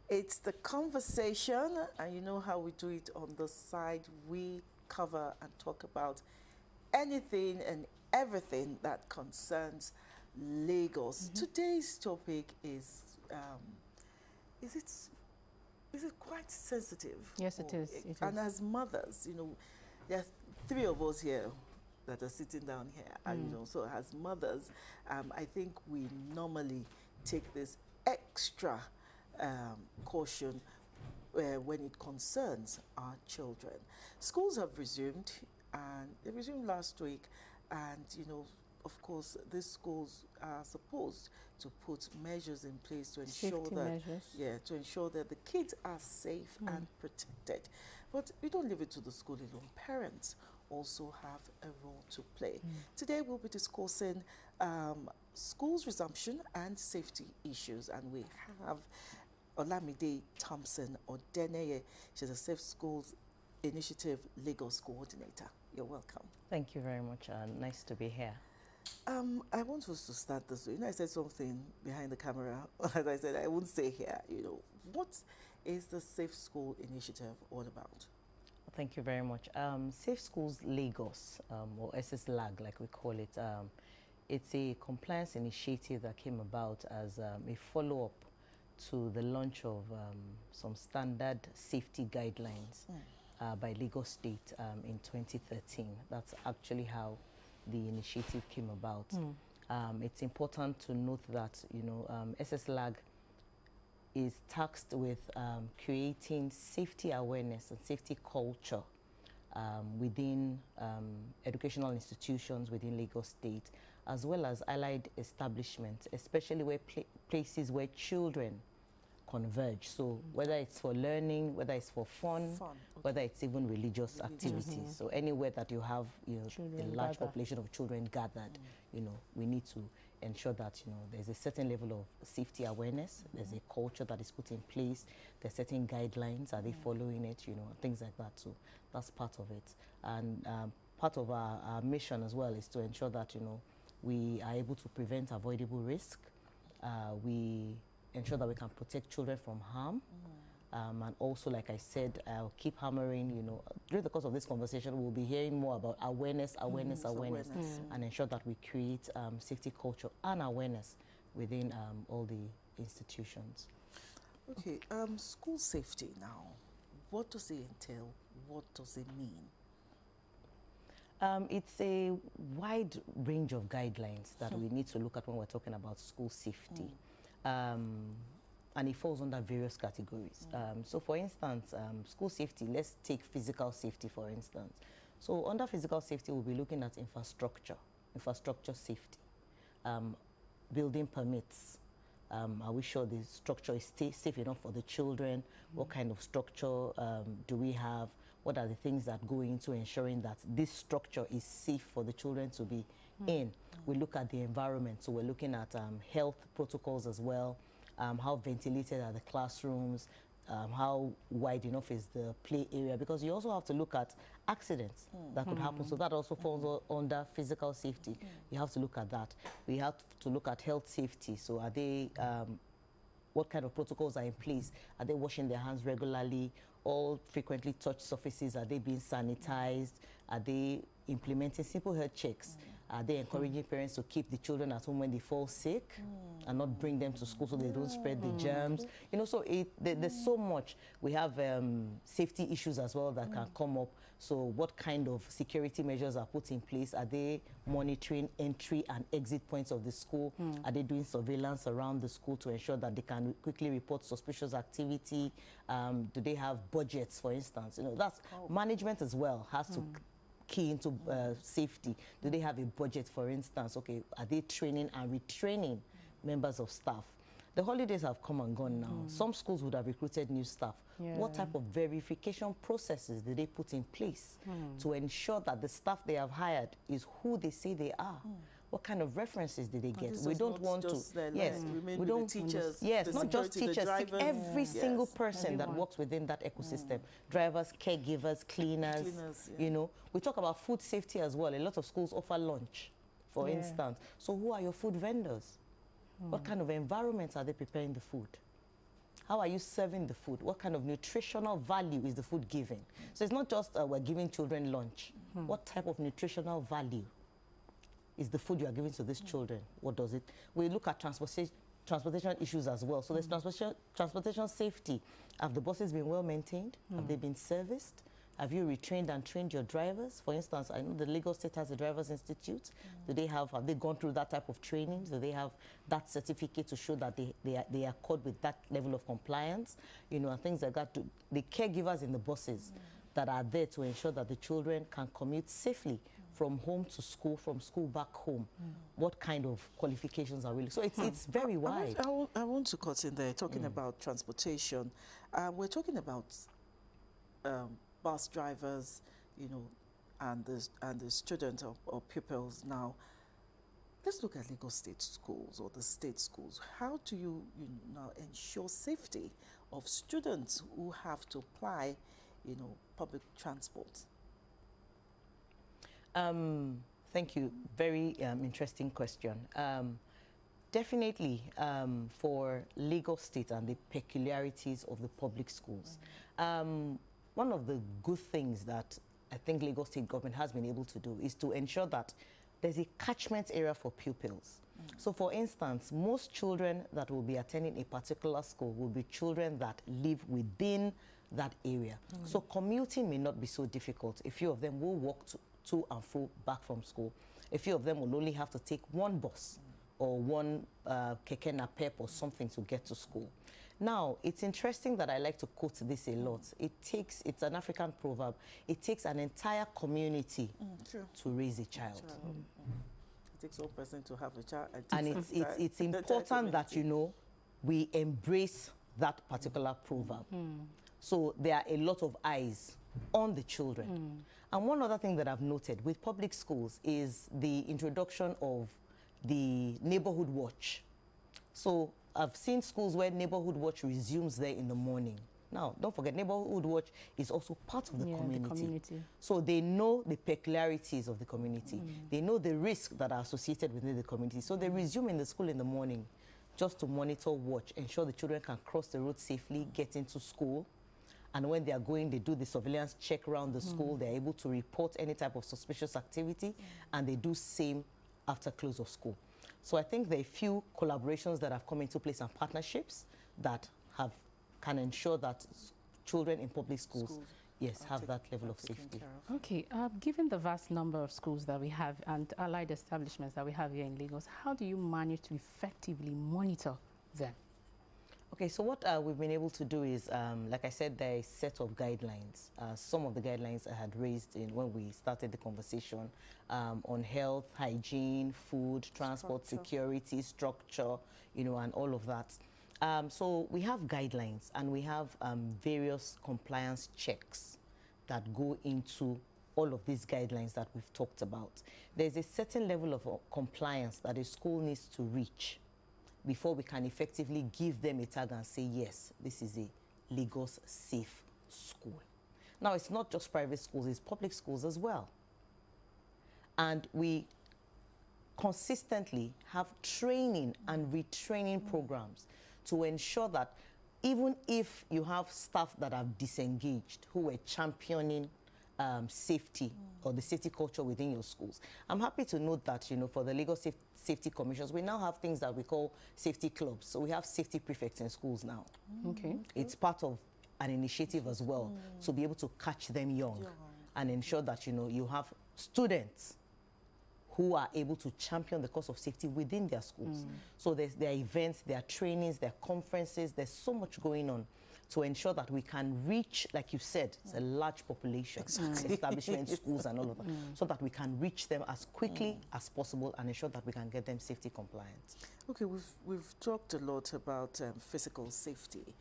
It's the conversation, and you know how we do it on the side. We cover and talk about anything and everything that concerns Lagos. Today's topic is it is it quite sensitive? Yes, it is. It And is. as mothers, you know, there are three of us here that are sitting down here, and you know, so as mothers, I think we normally take this extra caution when it concerns our children. Schools have resumed, and they resumed last week, and you know, of course, these schools are supposed to put measures in place to ensure Safety that, measures. yeah, to ensure that the kids are safe and protected. But we don't leave it to the school alone. Parents also have a role to play. Today we'll be discussing schools resumption and safety issues, and we have Olamide Thompson Odeneye. She's a Safe Schools Initiative Lagos coordinator. You're welcome. Thank you very much. Nice to be here. I want us to start this way. You know, I said something behind the camera. As I said, I won't say here. You know, what is the Safe School Initiative all about? Thank you very much. Safe Schools Lagos, or SSLAG, like we call it, it's a compliance initiative that came about as a follow-up to the launch of some standard safety guidelines by Lagos State in 2013. That's actually how the initiative came about. It's important to note that, you know, SSLAG is tasked with creating safety awareness and safety culture within educational institutions within Lagos State, as well as allied establishments, especially where places where children converge. So whether it's for learning, whether it's for fun, Okay. whether it's even religious activities. So anywhere that you have, you know, Children a large gather. population of children gathered, you know, we need to ensure that, you know, there's a certain level of safety awareness, there's a culture that is put in place, there's certain guidelines, are they following it, you know, things like that. So that's part of it. And part of our mission as well is to ensure that, you know, we are able to prevent avoidable risk. We ensure that we can protect children from harm. And also, like I said, I'll keep hammering, you know, during the course of this conversation, we'll be hearing more about awareness, and ensure that we create safety culture and awareness within all the institutions. Okay, school safety now. What does it entail? What does it mean? It's a wide range of guidelines that we need to look at when we're talking about school safety. And it falls under various categories. So for instance, school safety, let's take physical safety for instance. So under physical safety, we'll be looking at infrastructure safety, building permits. Are we sure the structure is safe enough for the children? What kind of structure do we have? What are the things that go into ensuring that this structure is safe for the children to be in? We look at the environment, so we're looking at health protocols as well. How ventilated are the classrooms? How wide enough is the play area? Because you also have to look at accidents that could happen. So that also falls under physical safety. You have to look at that. We have to look at health safety. So are they, what kind of protocols are in place? Are they washing their hands regularly? All frequently touched surfaces, are they being sanitized? Are they implementing simple health checks? Are they encouraging parents to keep the children at home when they fall sick and not bring them to school so they don't spread the germs? You know, so there's so much. We have safety issues as well that can come up. So what kind of security measures are put in place? Are they monitoring entry and exit points of the school? Are they doing surveillance around the school to ensure that they can quickly report suspicious activity? Do they have budgets, for instance? You know, that's management as well has to key into safety. Do they have a budget, for instance? Okay, are they training and retraining members of staff? The holidays have come and gone now. Some schools would have recruited new staff. What type of verification processes did they put in place to ensure that the staff they have hired is who they say they are? What kind of references did they get? We don't want to. We don't. Teachers. Yes, not just teachers. Drivers, every single person that works within that ecosystem. Drivers, caregivers, cleaners. You know, we talk about food safety as well. A lot of schools offer lunch, for instance. So who are your food vendors? What kind of environments are they preparing the food? How are you serving the food? What kind of nutritional value is the food giving? So it's not just we're giving children lunch. What type of nutritional value is the food you are giving to these children? What does it? We look at transportation issues as well. So there's transportation safety. Have the buses been well maintained? Have they been serviced? Have you retrained and trained your drivers? For instance, I know the Lagos State has a Drivers Institute. Have they gone through that type of training? Do they have that certificate to show that they accord with that level of compliance? You know, and things like that. The caregivers in the buses that are there to ensure that the children can commute safely from home to school, from school back home. What kind of qualifications are really? So it's very wide. I want to cut in there, talking about transportation. We're talking about bus drivers, you know, and the students or pupils now. Let's look at Lagos State schools or the state schools. How do you now ensure safety of students who have to apply, you know, public transport? Thank you. Very interesting question. Definitely for Lagos State and the peculiarities of the public schools. One of the good things that I think Lagos State government has been able to do is to ensure that there's a catchment area for pupils. So for instance, most children that will be attending a particular school will be children that live within that area. So commuting may not be so difficult. A few of them will walk to and fro back from school. A few of them will only have to take one bus or one keke napep or something to get to school. Now, it's interesting that I like to quote this a lot. It's an African proverb, it takes an entire community to raise a child. It takes one person to have a child. And it's important that, you know, we embrace that particular proverb. So there are a lot of eyes on the children. And one other thing that I've noted with public schools is the introduction of the neighborhood watch. So I've seen schools where neighborhood watch resumes there in the morning. Now, don't forget, neighborhood watch is also part of the community. So they know the peculiarities of the community. They know the risks that are associated within the community. So they resume in the school in the morning just to monitor, watch, ensure the children can cross the road safely, get into school. And when they are going, they do the surveillance check around the school. They're able to report any type of suspicious activity, and they do same after close of school. So I think there are a few collaborations that have come into place and partnerships that can ensure that children in public schools have that level of safety. Okay, given the vast number of schools that we have and allied establishments that we have here in Lagos, how do you manage to effectively monitor them? Okay, so what we've been able to do is, like I said, there are a set of guidelines. Some of the guidelines I had raised when we started the conversation on health, hygiene, food, transport, security, structure, you know, and all of that. So we have guidelines and we have various compliance checks that go into all of these guidelines that we've talked about. There's a certain level of compliance that a school needs to reach before we can effectively give them a tag and say, yes, this is a Lagos safe school. Now, it's not just private schools, it's public schools as well. And we consistently have training and retraining programs to ensure that even if you have staff that have disengaged, who were championing safety or the safety culture within your schools. I'm happy to note that, you know, for the Lagos Safety Commissions, we now have things that we call safety clubs. So we have safety prefects in schools now. Okay. It's part of an initiative as well to be able to catch them young and ensure that, you know, you have students who are able to champion the cause of safety within their schools. So there are events, there are trainings, there are conferences, there's so much going on to ensure that we can reach, like you said, it's a large population, establishments, schools and all of that, so that we can reach them as quickly as possible and ensure that we can get them safety compliant. Okay, we've talked a lot about physical safety.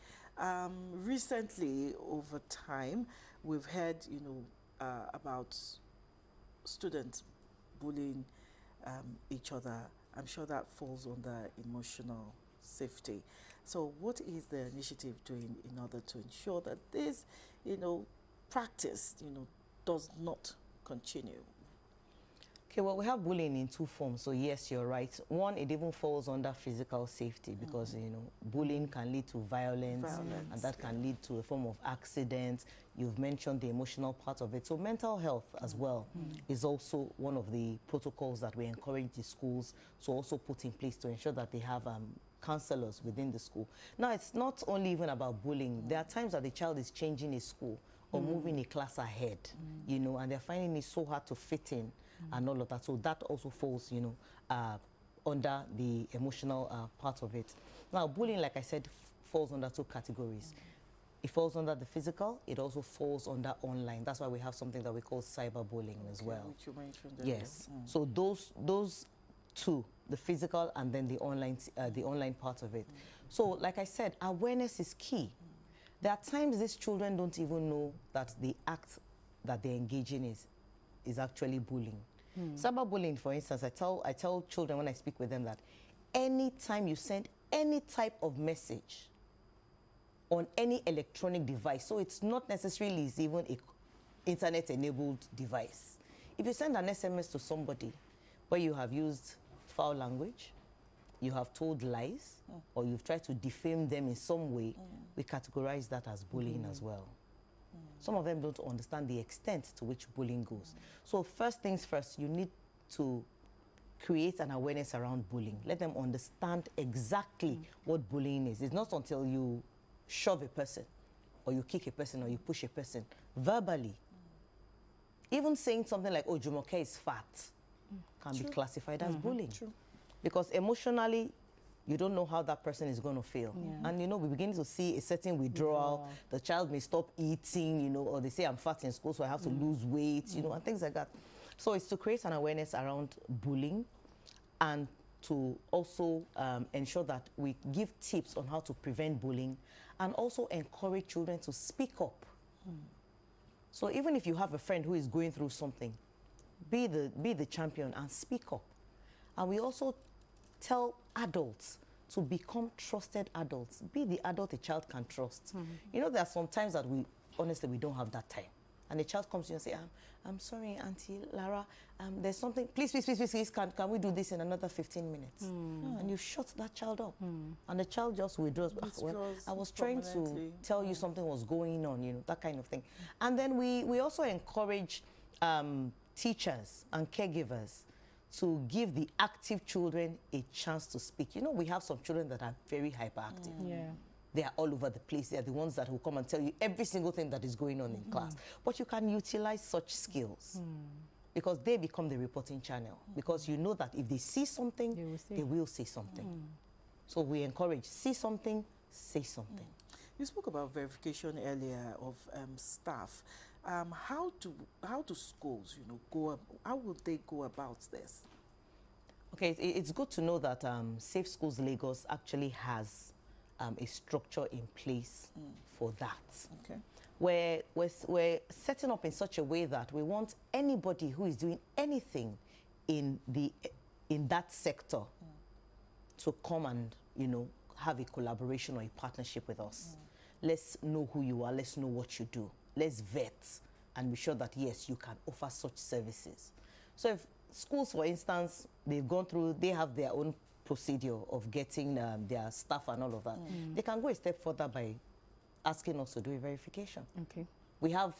Recently, over time, we've heard, you know, about students bullying each other. I'm sure that falls under emotional safety. So what is the initiative doing in order to ensure that this, you know, practice, you know, does not continue? Okay, well, we have bullying in two forms, so yes, you're right. One, it even falls under physical safety because, you know, bullying can lead to violence and that can lead to a form of accident. You've mentioned the emotional part of it. So mental health as well is also one of the protocols that we encourage the schools to also put in place to ensure that they have counselors within the school. Now, it's not only even about bullying. There are times that the child is changing his school or moving a class ahead, you know, and they're finding it so hard to fit in and all of that. So that also falls, you know, under the emotional part of it. Now, bullying, like I said, falls under two categories. It falls under the physical. It also falls under online. That's why we have something that we call cyberbullying as well. Which you mentioned earlier. Yes. So those two, the physical and then the online part of it. So, like I said, awareness is key. There are times these children don't even know that the act that they're engaging is actually bullying. Cyberbullying, for instance, I tell children when I speak with them that anytime you send any type of message on any electronic device, so it's not necessarily even an internet-enabled device. If you send an SMS to somebody where you have used foul language, you have told lies, or you've tried to defame them in some way, we categorize that as bullying as well. Some of them don't understand the extent to which bullying goes. So first things first, you need to create an awareness around bullying. Let them understand exactly what bullying is. It's not until you shove a person, or you kick a person, or you push a person verbally. Even saying something like, oh, Jumoke is fat, can be classified as bullying. Because emotionally, you don't know how that person is going to feel. And, you know, we begin to see a certain withdrawal. The child may stop eating, you know, or they say, I'm fat in school, so I have to lose weight, you know, and things like that. So it's to create an awareness around bullying and to also ensure that we give tips on how to prevent bullying and also encourage children to speak up. So even if you have a friend who is going through something, be the champion and speak up. And we also tell adults to become trusted adults. Be the adult a child can trust. You know, there are some times that honestly, we don't have that time. And the child comes to you and say, I'm sorry, Auntie Lara, there's something, please, can we do this in another 15 minutes? And you shut that child up. And the child just withdraws. Well, I was trying to tell you something was going on, you know, that kind of thing. And then we also encourage teachers and caregivers to give the active children a chance to speak. You know, we have some children that are very hyperactive. They are all over the place. They are the ones that will come and tell you every single thing that is going on in class. But you can utilize such skills because they become the reporting channel. Because you know that if they see something, they will say something. So we encourage, see something, say something. You spoke about verification earlier of staff. How do schools, you know, how would they go about this? Okay, it's good to know that Safe Schools Lagos actually has a structure in place for that. Okay. We're setting up in such a way that we want anybody who is doing anything in that sector to come and, you know, have a collaboration or a partnership with us. Let's know who you are. Let's know what you do. Let's vet and be sure that, yes, you can offer such services. So if schools, for instance, they have their own procedure of getting their staff and all of that, they can go a step further by asking us to do a verification. Okay. We have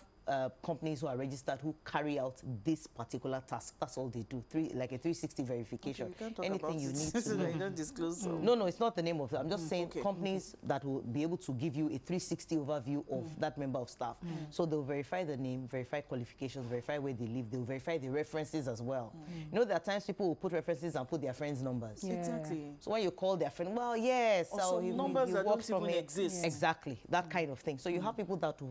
companies who are registered who carry out this particular task. That's all they do. Like a 360 verification. Okay, you can't talk anything about you need to know. You don't disclose. No, it's not the name of it. I'm just saying companies that will be able to give you a 360 overview of that member of staff. So they'll verify the name, verify qualifications, verify where they live. They'll verify the references as well. You know, there are times people will put references and put their friends' numbers. Exactly. So when you call their friend, well, yes, so numbers that don't even exist. Exactly, that kind of thing. So you have people that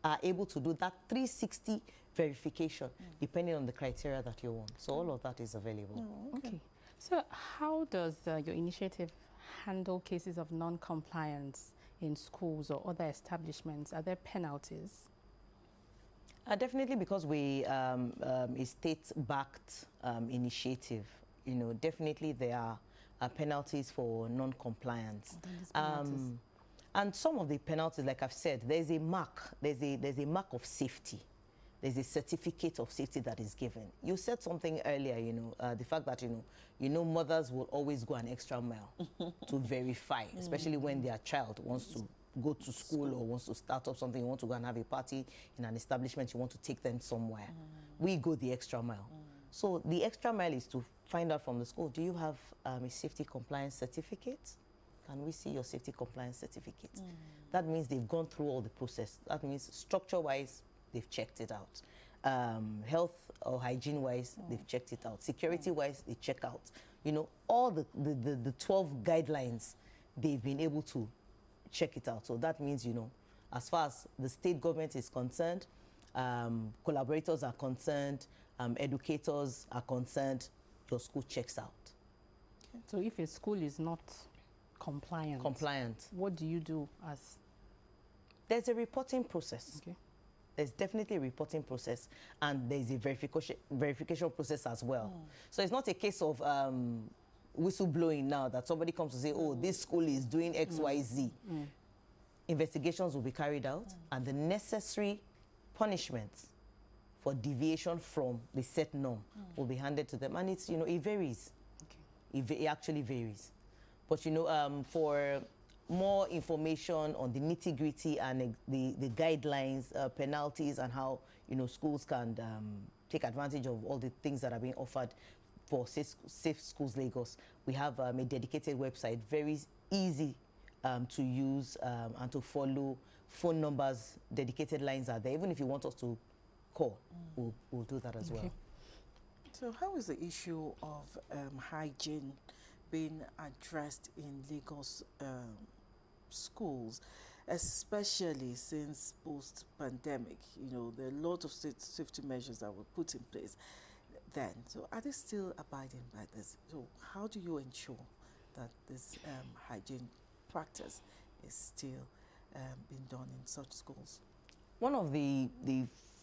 are able to do that 360 verification depending on the criteria that you want. So all of that is available. Okay. So how does your initiative handle cases of non-compliance in schools or other establishments? Are there penalties? Definitely, because we a state-backed initiative, you know, definitely there are penalties for non-compliance. And some of the penalties, like I've said, there's a mark of safety there's a certificate of safety that is given. You said something earlier, the fact that, mothers will always go an extra mile to verify, especially when their child wants to go to school or wants to start up something, you want to go and have a party in an establishment, you want to take them somewhere. We go the extra mile. So the extra mile is to find out from the school, do you have a safety compliance certificate? Can we see your safety compliance certificate? That means they've gone through all the process. That means structure-wise, they've checked it out. Health or hygiene-wise, they've checked it out. Security-wise, they check out. All the 12 guidelines, they've been able to check it out. So that means, as far as the state government is concerned, collaborators are concerned, educators are concerned, your school checks out. So if a school is not compliant, what do you do as? There's a reporting process. Okay. There's definitely a reporting process, and there's a verification process as well. So it's not a case of whistleblowing now that somebody comes to say, oh, this school is doing X, Y, Z. Investigations will be carried out, and the necessary punishments for deviation from the set norm will be handed to them. And it's, it varies. Okay. It actually varies. But, for more information on the nitty-gritty and the guidelines, penalties, and how, schools can take advantage of all the things that are being offered for Safe Schools Lagos, we have a dedicated website, very easy to use and to follow. Phone numbers, dedicated lines are there. Even if you want us to call, we'll do that as well. So how is the issue of hygiene being addressed in Lagos schools, especially since post-pandemic? There are a lot of safety measures that were put in place then. So are they still abiding by this? So how do you ensure that this hygiene practice is still being done in such schools? One of the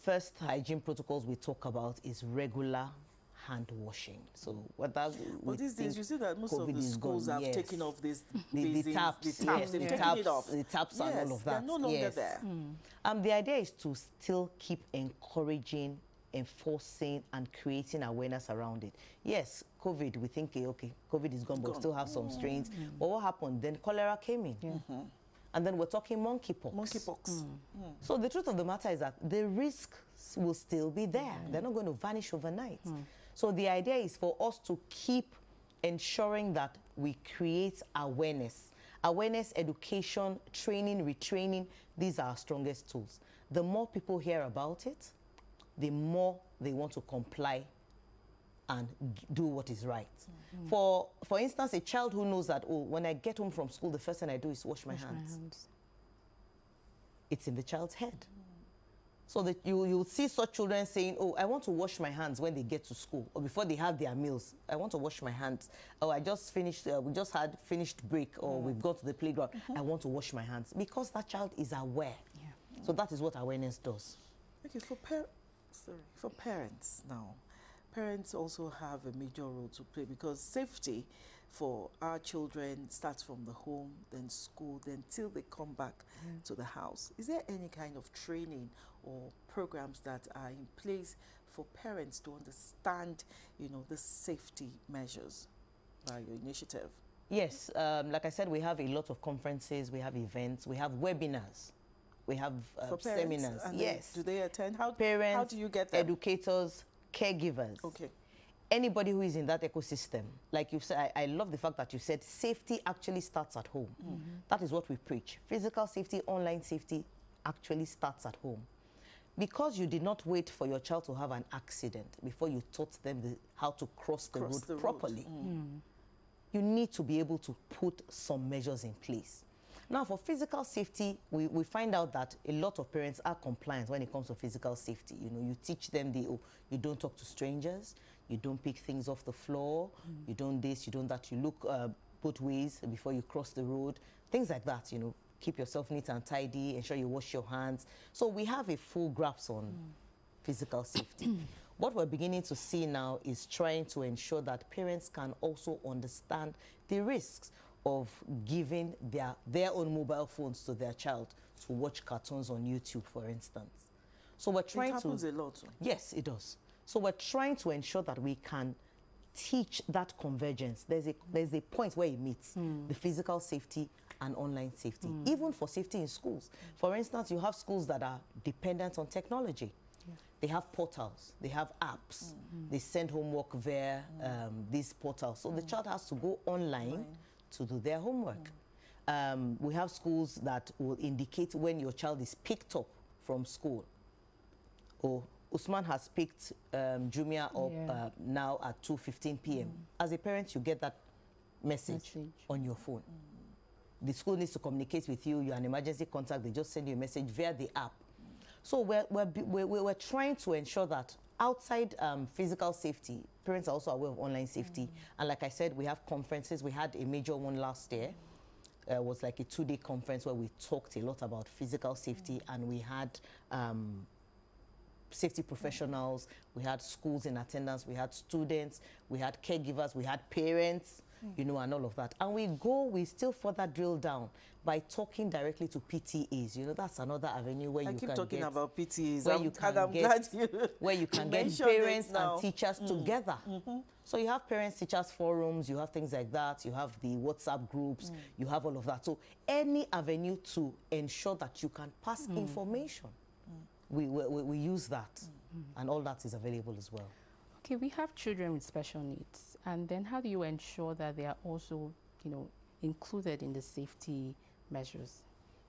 first hygiene protocols we talk about is regular hand washing. So what that? But these days, you see that most COVID of the schools have taken off this the taps. They've taken it off. The taps and all of that. They're no longer there. The idea is to still keep encouraging, enforcing, and creating awareness around it. Yes, COVID, we think, okay, COVID is gone, but we still have some strains. But what happened? Then cholera came in. And then we're talking monkeypox. Monkeypox. So the truth of the matter is that the risks will still be there. They're not going to vanish overnight. So the idea is for us to keep ensuring that we create awareness. Awareness, education, training, retraining, these are our strongest tools. The more people hear about it, the more they want to comply and do what is right. For instance, a child who knows that, oh, when I get home from school, the first thing I do is wash my hands. It's in the child's head. So that you'll see such children saying, oh, I want to wash my hands when they get to school or before they have their meals. I want to wash my hands. Oh, I just finished, we just had finished break, or we've gone to the playground. I want to wash my hands, because that child is aware. So that is what awareness does. Okay, for parents now, parents also have a major role to play, because safety for our children starts from the home, then school, then till they come back to the house. Is there any kind of training or programs that are in place for parents to understand, the safety measures by your initiative? Yes, like I said, we have a lot of conferences, we have events, we have webinars, we have seminars. Yes. Do they attend? Parents, how do you get them? Educators, caregivers. Okay. Anybody who is in that ecosystem. Like you said, I love the fact that you said safety actually starts at home. That is what we preach. Physical safety, online safety actually starts at home. Because you did not wait for your child to have an accident before you taught them how to cross the road properly. You need to be able to put some measures in place. Now, for physical safety, we find out that a lot of parents are compliant when it comes to physical safety. You teach them you don't talk to strangers, you don't pick things off the floor, you don't this, you don't that, you look both ways before you cross the road, things like that. Keep yourself neat and tidy, ensure you wash your hands. So we have a full grasp on physical safety. What we're beginning to see now is trying to ensure that parents can also understand the risks of giving their own mobile phones to their child to watch cartoons on YouTube, for instance. So we're trying It happens a lot. Yes, it does. So we're trying to ensure that we can teach that convergence. There's a point where it meets the physical safety and online safety, even for safety in schools. For instance, you have schools that are dependent on technology. Yeah. They have portals, they have apps, they send homework via these portals. So the child has to go online to do their homework. We have schools that will indicate when your child is picked up from school. Or Usman has picked Jumia up now at 2:15 p.m. As a parent, you get that message on your phone. The school needs to communicate with you. You're an emergency contact. They just send you a message via the app. So we're trying to ensure that outside physical safety, parents are also aware of online safety. And like I said, we have conferences. We had a major one last year. It was like a 2-day conference where we talked a lot about physical safety, and we had safety professionals, we had schools in attendance, we had students, we had caregivers, we had parents, you know, and all of that. And we still further drill down by talking directly to PTAs. You know, that's another avenue where you can get... I keep talking about PTAs. Where you can get parents and teachers together. So you have parents-teachers forums, you have things like that, you have the WhatsApp groups, you have all of that. So any avenue to ensure that you can pass information. We use that, and all that is available as well. Okay, we have children with special needs, and then how do you ensure that they are also, you know, included in the safety measures?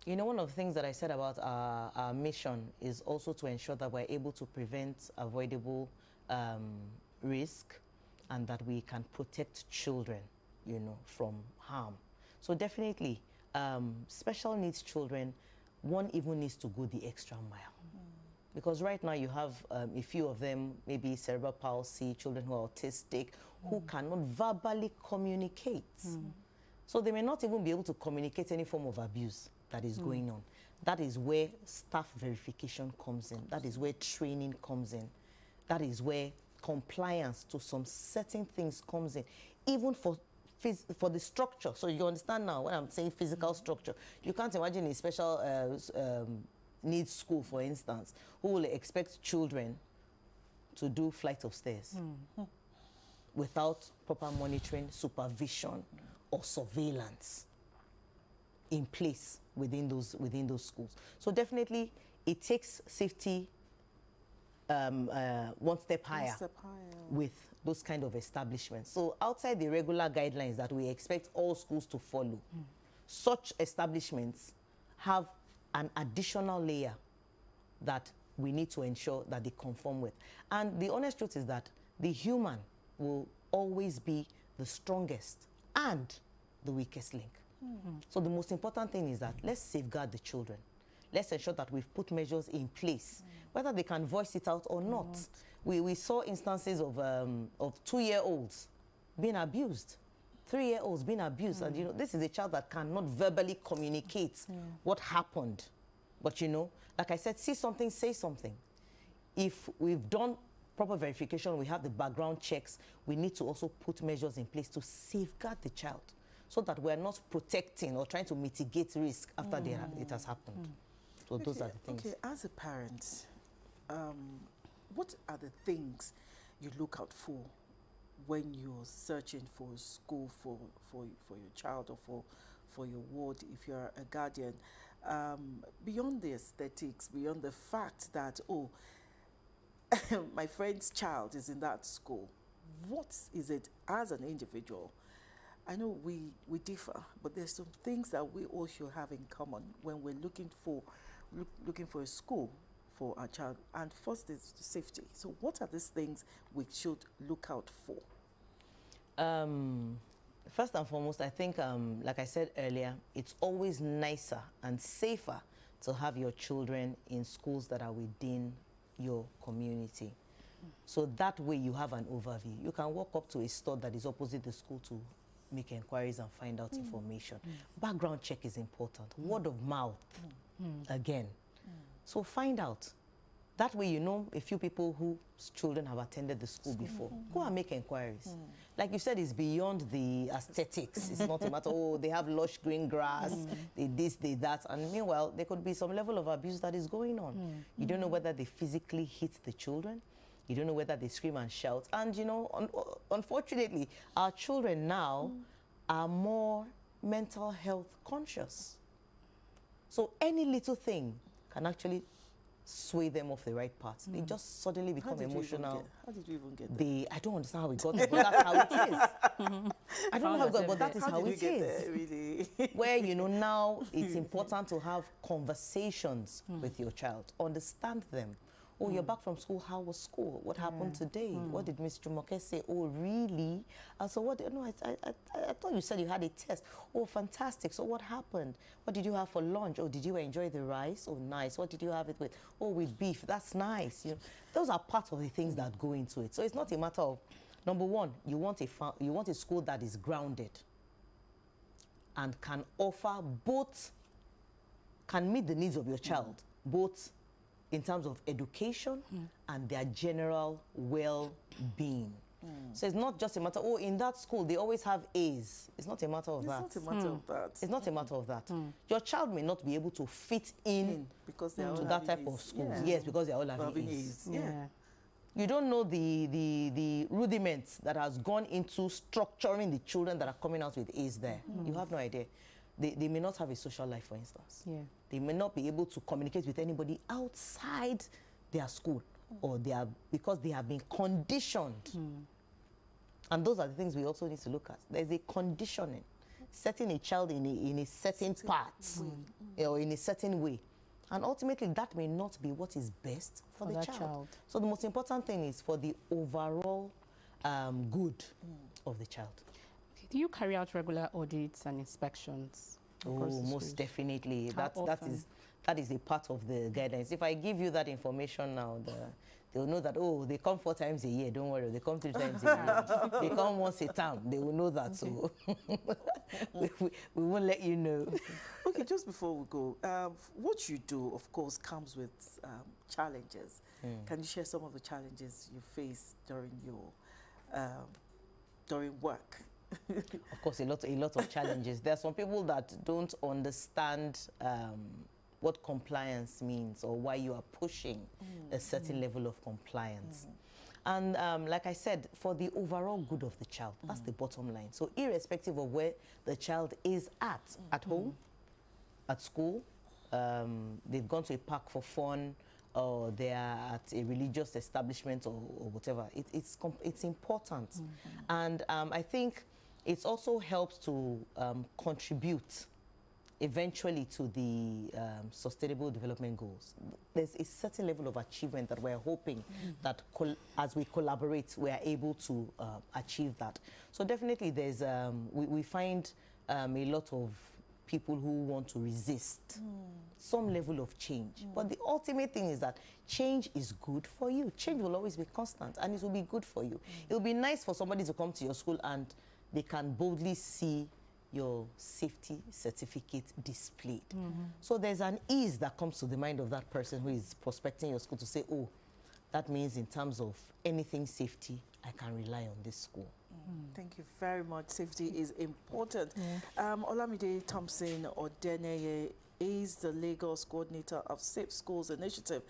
You know, one of the things that I said about our mission is also to ensure that we're able to prevent avoidable risk, and that we can protect children, you know, from harm. So definitely, special needs children, one even needs to go the extra mile. Because right now you have a few of them, maybe cerebral palsy, children who are autistic, who cannot verbally communicate. So they may not even be able to communicate any form of abuse that is going on. That is where staff verification comes in. That is where training comes in. That is where compliance to some certain things comes in. Even for the structure. So you understand now when I'm saying physical structure. You can't imagine a special needs school, for instance, who will expect children to do flight of stairs without proper monitoring, supervision, or surveillance in place within those schools. So definitely, it takes safety one step higher with those kind of establishments. So outside the regular guidelines that we expect all schools to follow, such establishments have an additional layer that we need to ensure that they conform with. And the honest truth is that the human will always be the strongest and the weakest link. So the most important thing is that let's safeguard the children. Let's ensure that we've put measures in place, whether they can voice it out or not. We saw instances of 2-year-olds being abused. 3-year-olds being abused, and you know, this is a child that cannot verbally communicate what happened. But you know, like I said, see something, say something. If we've done proper verification, we have the background checks, we need to also put measures in place to safeguard the child so that we're not protecting or trying to mitigate risk after it has happened. So those are the things. Okay, as a parent, what are the things you look out for when you're searching for a school for your child or for your ward, if you're a guardian, beyond the aesthetics, beyond the fact that, oh, my friend's child is in that school, what is it as an individual? I know we differ, but there's some things that we all should have in common when we're looking for a school for our child. And first is safety. So what are these things we should look out for? First and foremost, I think, like I said earlier, it's always nicer and safer to have your children in schools that are within your community. So that way you have an overview. You can walk up to a store that is opposite the school to make inquiries and find out information. Background check is important. Word of mouth, again. So find out. That way, you know a few people whose children have attended the school before. Go and make inquiries. Like you said, it's beyond the aesthetics. It's not a matter, oh, they have lush green grass, they this, they that. And meanwhile, there could be some level of abuse that is going on. You don't know whether they physically hit the children. You don't know whether they scream and shout. And, you know, unfortunately, our children now are more mental health conscious. So any little thing can actually sway them off the right path. They just suddenly become emotional. How did you even get there? I don't understand how we got there, but that's how it is. I don't know how we got, but that is how it is. There, really? Where, you know, now it's important to have conversations with your child, understand them. Oh, you're back from school. How was school? What happened today? What did Ms. Jumoke say? Oh, really? So what? No, I thought you said you had a test. Oh, fantastic. So what happened? What did you have for lunch? Oh, did you enjoy the rice? Oh, nice. What did you have it with? Oh, with beef. That's nice. You know, those are part of the things that go into it. So it's not a matter of, number one, you want a school that is grounded and can offer both, can meet the needs of your child, both in terms of education and their general well-being. So it's not just a matter, oh, in that school, they always have A's. It's not a matter of that. It's not a matter of that. It's not a matter of that. Your child may not be able to fit in because they are to all that type having of A's. schools. Yeah. Yes, because they're all having A's. Yeah. You don't know the rudiments that has gone into structuring the children that are coming out with A's there. You have no idea. They may not have a social life, for instance. Yeah. They may not be able to communicate with anybody outside their school, or because they have been conditioned. And those are the things we also need to look at. There's a conditioning, setting a child in a certain path, or in a certain way. And ultimately, that may not be what is best for the child. So the most important thing is for the overall good of the child. Do you carry out regular audits and inspections? Oh, most definitely. That is a part of the guidelines. If I give you that information now, they'll know that, oh, they come 4 times a year. Don't worry, they come 3 times a year. They come once a term. They will know that. So we won't let you know. Okay, just before we go, what you do, of course, comes with challenges. Can you share some of the challenges you face during your during work? Of course, a lot of challenges. There are some people that don't understand what compliance means, or why you are pushing a certain level of compliance. And like I said, for the overall good of the child, that's the bottom line. So irrespective of where the child is at home, at school, they've gone to a park for fun, or they are at a religious establishment, or whatever, it's important. And I think it also helps to contribute eventually to the Sustainable Development Goals. There's a certain level of achievement that we're hoping that as we collaborate, we are able to achieve that. So definitely there's, we find a lot of people who want to resist some level of change. But the ultimate thing is that change is good for you. Change will always be constant, and it will be good for you. It will be nice for somebody to come to your school and they can boldly see your safety certificate displayed. So there's an ease that comes to the mind of that person who is prospecting your school to say, oh, that means in terms of anything safety, I can rely on this school. Thank you very much. Safety is important. Olamide Thompson Odeneye is the Lagos coordinator of Safe Schools Initiative,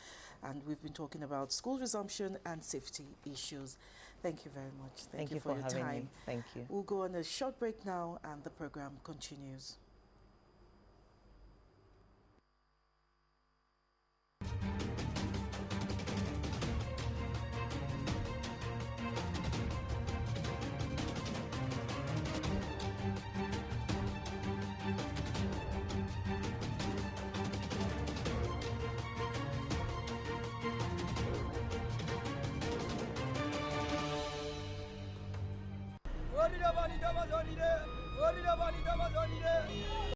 and we've been talking about school resumption and safety issues. Thank you very much. Thank you for your having time. Me. Thank you. We'll go on a short break now, and the program continues.